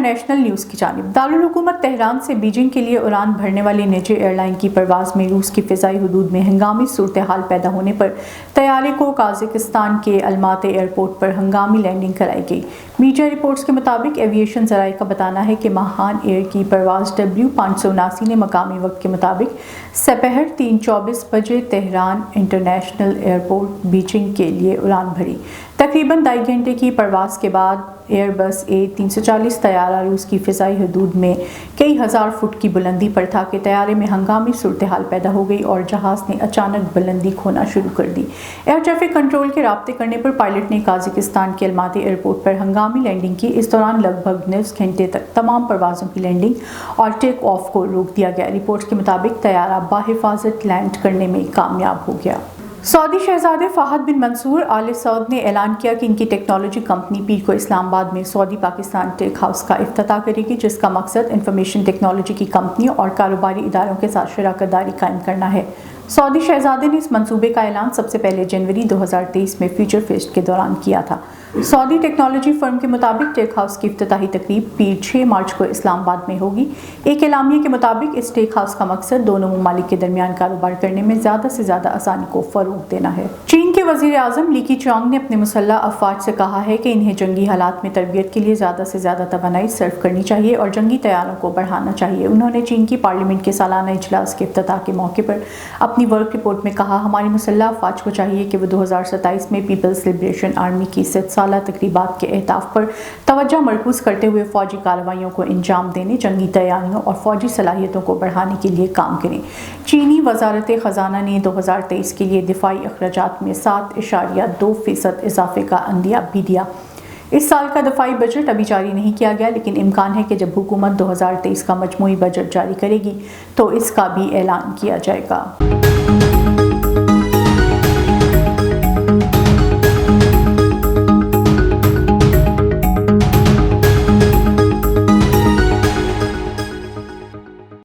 International news کی جانب۔ دارالحکومت تہران سے بیجنگ کے لیے اڑان بھرنے والی نجی ایئر لائن کی پرواز میں روس کی فضائی حدود میں ہنگامی صورتحال پیدا ہونے پر طیارے کو قازقستان کے الماتی ایئرپورٹ پر ہنگامی لینڈنگ کرائی گئی۔ میڈیا رپورٹس کے مطابق ایویشن ذرائع کا بتانا ہے کہ ماہان ایئر کی پرواز W579 نے مقامی وقت کے مطابق سپہر 3:24 بجے تہران انٹرنیشنل ایئرپورٹ بیجنگ کے لیے اڑان بھری۔ تقریباً 2.5 گھنٹے کی پرواز کے بعد ایئر بس A340 طیارہ روس کی فضائی حدود میں کئی ہزار فٹ کی بلندی پر تھا کہ طیارے میں ہنگامی صورتحال پیدا ہو گئی اور جہاز نے اچانک بلندی کھونا شروع کر دی۔ ایئر ٹریفک کنٹرول کے رابطے کرنے پر پائلٹ نے قازقستان کے الماتی ایئرپورٹ پر ہنگامی لینڈنگ کی۔ اس دوران لگ بھگ نصف گھنٹے تک تمام پروازوں کی لینڈنگ اور ٹیک آف کو روک دیا گیا۔ رپورٹس کے مطابق طیارہ بحفاظت لینڈ کرنے میں کامیاب ہو گیا۔ سعودی شہزادے فہد بن منصور آل سعود نے اعلان کیا کہ ان کی ٹیکنالوجی کمپنی پیر کو اسلام آباد میں سعودی پاکستان ٹیک ہاؤس کا افتتاح کرے گی، جس کا مقصد انفارمیشن ٹیکنالوجی کی کمپنیوں اور کاروباری اداروں کے ساتھ شراکت داری قائم کرنا ہے۔ سعودی شہزادے نے اس منصوبے کا اعلان سب سے پہلے جنوری 2023 میں فیوچر فیسٹ کے دوران کیا تھا۔ سعودی ٹیکنالوجی فرم کے مطابق ٹیک ہاؤس کی افتتاحی تقریب پیر 6 مارچ کو اسلام آباد میں ہوگی۔ ایک اعلامیے کے مطابق اس ٹیک ہاؤس کا مقصد دونوں ممالک کے درمیان کاروبار کرنے میں زیادہ سے زیادہ آسانی کو فروغ دینا ہے۔ چین کے وزیر اعظم لی کیچانگ نے اپنے مسلح افواج سے کہا ہے کہ انہیں جنگی حالات میں تربیت کے لیے زیادہ سے زیادہ توانائی صرف کرنی چاہیے اور جنگی تیاروں کو بڑھانا چاہیے۔ انہوں نے چین کی پارلیمنٹ کے سالانہ اجلاس کے افتتاح کے موقع پر اپنی ورک رپورٹ میں کہا، ہماری مسلح افواج کو چاہیے کہ وہ 2027 میں پیپلز لبریشن آرمی کی 100 سالہ تقریبات کے اہداف پر توجہ مرکوز کرتے ہوئے فوجی کارروائیوں کو انجام دینے، جنگی تیاریوں اور فوجی صلاحیتوں کو بڑھانے کے لیے کام کریں۔ چینی وزارت خزانہ نے 2023 کے لیے دفاعی اخراجات میں 7.2% اضافے کا عندیہ بھی دیا۔ اس سال کا دفاعی بجٹ ابھی جاری نہیں کیا گیا، لیکن امکان ہے کہ جب حکومت 2023 کا مجموعی بجٹ جاری کرے گی تو اس کا بھی اعلان کیا جائے گا۔